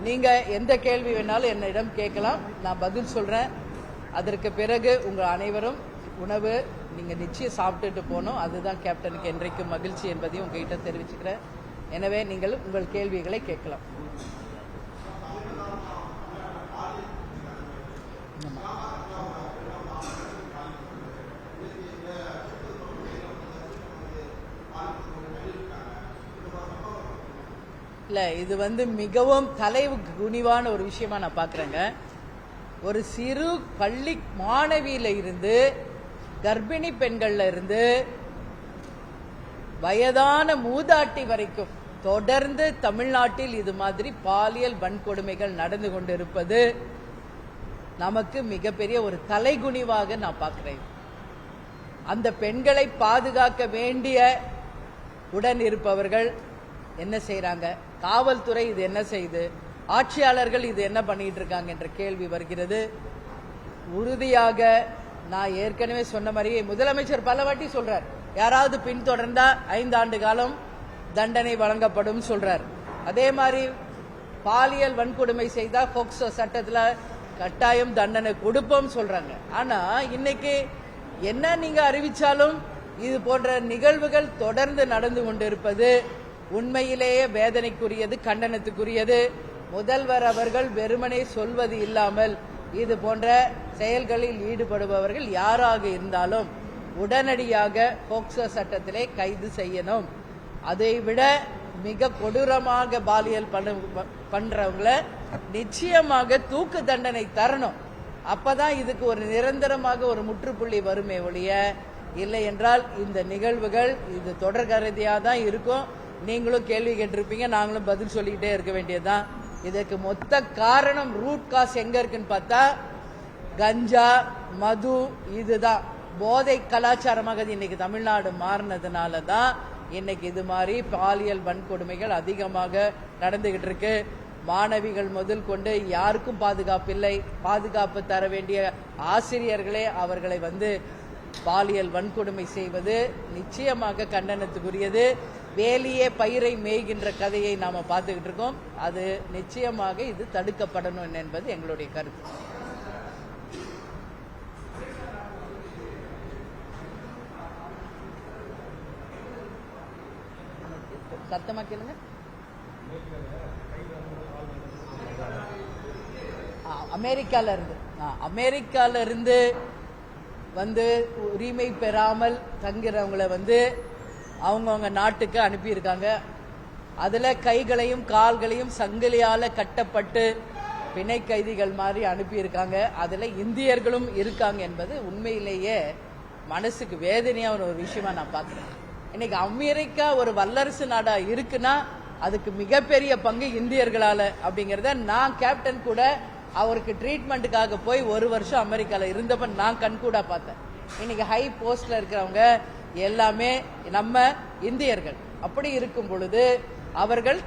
நீங்க எந்த கேள்வி வேணாலும் என்னிடம் கேட்கலாம், நான் பதில் சொல்றேன். அதற்கு பிறகு உங்கள் அனைவரும் உணவு நீங்க நிச்சயம் சாப்பிட்டுட்டு போகணும். அதுதான் கேப்டனுக்கு என்றைக்கும் மகிழ்ச்சி என்பதையும் உங்ககிட்ட தெரிவிச்சுக்கிறேன். எனவே நீங்கள் உங்கள் கேள்விகளை கேட்கலாம். இல்ல, இது மிகவும் தலை குனிவான ஒரு விஷயமா நான் பாக்குறேங்க. ஒரு சிறு பள்ளி மாணவியில இருந்து கர்ப்பிணி பெண்கள்ல இருந்து வயதான மூதாட்டி வரைக்கும் தொடர்ந்து தமிழ்நாட்டில் இது மாதிரி பாலியல் வன்கொடுமைகள் நடந்து கொண்டிருப்பது நமக்கு மிகப்பெரிய ஒரு தலைகுனிவாக நான் பார்க்கிறேன். அந்த பெண்களை பாதுகாக்க வேண்டிய உடன் இருப்பவர்கள் என்ன செய்யறாங்க, காவல்துறை இது என்ன செய்யுது, ஆட்சியாளர்கள் இது என்ன பண்ணிட்டு இருக்காங்க என்ற கேள்வி வருகிறது. உறுதியாக நான் ஏற்கனவே சொன்ன மாதிரியே முதலமைச்சர் பல வாட்டி சொல்றார், யாராவது பின்தொடர்ந்தா 5 ஆண்டு காலம் தண்டனை வழங்கப்படும் சொல்றார். அதே மாதிரி பாலியல் வன்கொடுமை செய்தா போக்சோ சட்டத்தில் கட்டாயம் தண்டனை கொடுப்போம் சொல்றாங்க. ஆனா இன்னைக்கு என்ன நீங்க அறிவிச்சாலும் இது போன்ற நிகழ்வுகள் தொடர்ந்து நடந்து கொண்டிருப்பது உண்மையிலேயே வேதனைக்குரியது, கண்டனத்துக்குரியது. முதல்வர் அவர்கள் வெறுமனே சொல்வது இல்லாமல் இது போன்ற செயல்களில் ஈடுபடுபவர்கள் யாராக இருந்தாலும் உடனடியாக போக்சோ சட்டத்திலே கைது செய்யணும். அதைவிட மிக கொடூரமாக பாலியல் பண்றவங்கள நிச்சயமாக தூக்கு தண்டனை தரணும். அப்பதான் இதுக்கு ஒரு நிரந்தரமாக ஒரு முற்றுப்புள்ளி வருமே ஒழிய, இல்லை என்றால் இந்த நிகழ்வுகள் இது தொடர்கருதியாக தான் இருக்கும். நீங்களும் கேள்வி கேட்டிருப்பீங்க, நாங்களும் பதில் சொல்லிக்கிட்டே இருக்க வேண்டியதுதான். இதற்கு மொத்த காரணம் ரூட் காஸ் எங்க இருக்குன்னு பார்த்தா கஞ்சா, மது, இதுதான் போதை கலாச்சாரமாக இன்னைக்கு தமிழ்நாடு மாறினதுனால தான் இன்னைக்கு இது மாதிரி பாலியல் வன்கொடுமைகள் அதிகமாக நடந்துகிட்டு இருக்கு. மாணவிகள் முதல் கொண்டு யாருக்கும் பாதுகாப்பு இல்லை. பாதுகாப்பு தர வேண்டிய ஆசிரியர்களே அவர்களை பாலியல் வன்கொடுமை செய்வது நிச்சயமாக கண்டனத்துக்குரியது. வேலியே பயிரை மேய்கின்ற கதையை நாம பார்த்துக்கிட்டு இருக்கோம். அது நிச்சயமாக இது தடுக்கப்படணும் என்பது எங்களுடைய கருத்து. சத்தமா கேளுங்க. அமெரிக்கால இருந்து உரிமை பெறாமல் தங்கிறவங்களை அவங்கவுங்க நாட்டுக்கு அனுப்பியிருக்காங்க. அதுல கைகளையும் கால்களையும் சங்கிலியால கட்டப்பட்டு பிணை கைதிகள் மாதிரி அனுப்பியிருக்காங்க. அதுல இந்தியர்களும் இருக்காங்க என்பது உண்மையிலேயே மனசுக்கு வேதனையான ஒரு விஷயமா நான் பாக்குறேன். இன்னைக்கு அமெரிக்கா ஒரு வல்லரசு நாடா இருக்குன்னா அதுக்கு மிகப்பெரிய பங்கு இந்தியர்களால அப்படிங்கறத நான் கேப்டன் கூட அவருக்கு ட்ரீட்மெண்ட்டுக்காக போய் 1 வருஷம் அமெரிக்கால இருந்தப்ப நான் கண்கூடா பார்த்தேன். இன்னைக்கு ஹை போஸ்ட்ல இருக்கிறவங்க எல்லாமே நம்ம இந்தியர்கள். அப்படி இருக்கும் பொழுது அவர்கள்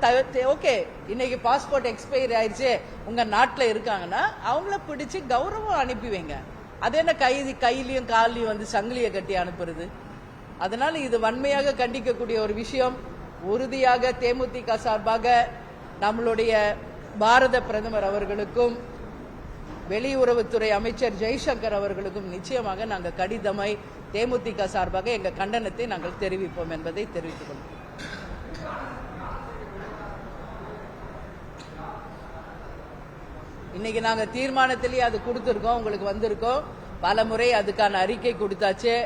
ஓகே, இன்னைக்கு பாஸ்போர்ட் எக்ஸ்பைரி ஆயிடுச்சு, உங்க நாட்டில் இருக்காங்கன்னா அவங்கள பிடிச்சு கௌரவம் அனுப்பி வைங்க. அது என்ன கையிலையும் காலையும் சங்கிலியை கட்டி அனுப்புறது? அதனால இது வன்மையாக கண்டிக்கக்கூடிய ஒரு விஷயம். உறுதியாக தேமுதிக சார்பாக நம்மளுடைய பாரத பிரதமர் அவர்களுக்கும் வெளியுறவுத்துறை அமைச்சர் ஜெய்சங்கர் அவர்களுக்கும் நிச்சயமாக நாங்கள் கடிதமாய் தேமுதிக சார்பாக எங்கள் கண்டனத்தை நாங்கள் தெரிவிப்போம் என்பதை தெரிவித்துக் கொள்வோம். இன்னைக்கு நாங்க தீர்மானத்திலேயே அது கொடுத்திருக்கோம், உங்களுக்கு வந்திருக்கோம். பல முறை அதுக்கான அறிக்கை கொடுத்தாச்சு.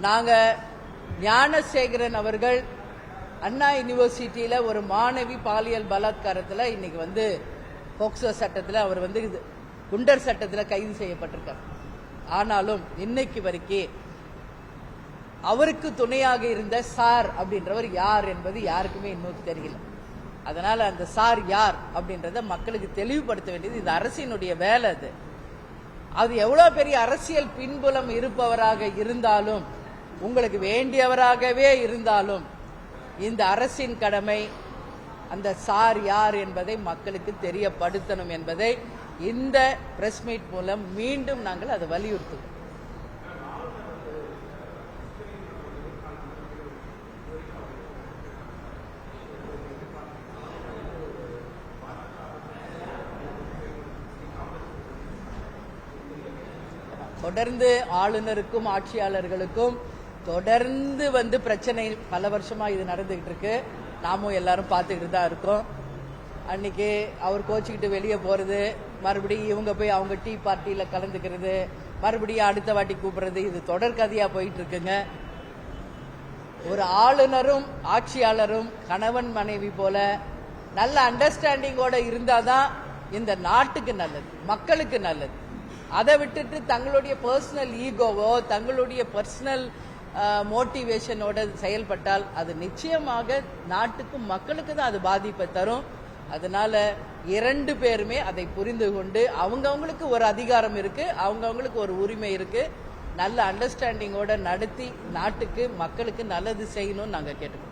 நாங்க ஞானசேகரன் அவர்கள் அண்ணா யூனிவர்சிட்டியில ஒரு மாணவி பாலியல் பலாத்காரத்தில் இன்னைக்கு போக்சோ சட்டத்தில் அவர் குண்டர் சட்டத்தில் கைது செய்யப்பட்டிருக்கார். ஆனாலும் இன்னைக்கு வரைக்கும் அவருக்கு துணையாக இருந்த சார் அப்படின்றவர் யார் என்பது யாருக்குமே இன்னும் தெரியல. அதனால அந்த சார் யார் அப்படின்றத மக்களுக்கு தெளிவுபடுத்த வேண்டியது இது அரசினுடைய வேலை. அது எவ்வளவு பெரிய அரசியல் பின்புலம் இருப்பவராக இருந்தாலும், உங்களுக்கு வேண்டியவராகவே இருந்தாலும், இந்த அரசின் கடமை அந்த சார் யார் என்பதை மக்களுக்கு தெரியப்படுத்தணும் என்பதை இந்த பிரஸ் மீட் மூலம் மீண்டும் நாங்கள் அதை வலியுறுத்துவோம். தொடர்ந்து ஆளுநருக்கும் ஆட்சியாளர்களுக்கும் தொடர்ந்து பிரச்சனை பல வருஷமா இது நடந்துகிட்டு இருக்கு. நாமும் எல்லாரும் பார்த்துக்கிட்டு தான் இருக்கோம். அன்னைக்கு அவர் கோச்சிக்கிட்டு வெளியே போறது, மறுபடியும் இவங்க போய் அவங்க டீ பார்ட்டியில கலந்துக்கிறது, மறுபடியும் அடுத்த வாட்டி கூப்பிடுறது, இது தொடர்கதையா போயிட்டு இருக்குங்க. ஒரு ஆளுநரும் ஆட்சியாளரும் கணவன் மனைவி போல நல்ல அண்டர்ஸ்டாண்டிங்கோட இருந்தாதான் இந்த நாட்டுக்கு நல்லது, மக்களுக்கு நல்லது. அதை விட்டுட்டு தங்களுடைய பர்சனல் ஈகோவோ தங்களுடைய பர்சனல் மோட்டிவேஷனோட செயல்பட்டால் அது நிச்சயமாக நாட்டுக்கும் மக்களுக்கு தான் அது பாதிப்பை தரும். அதனால 2 பேருமே அதை புரிந்து கொண்டு அவங்கவுங்களுக்கு ஒரு அதிகாரம் இருக்கு, அவங்கவுங்களுக்கு ஒரு உரிமை இருக்கு, நல்ல அண்டர்ஸ்டாண்டிங்கோட நடத்தி நாட்டுக்கு மக்களுக்கு நல்லது செய்யணும்னு நாங்க கேட்டுக்கோம்.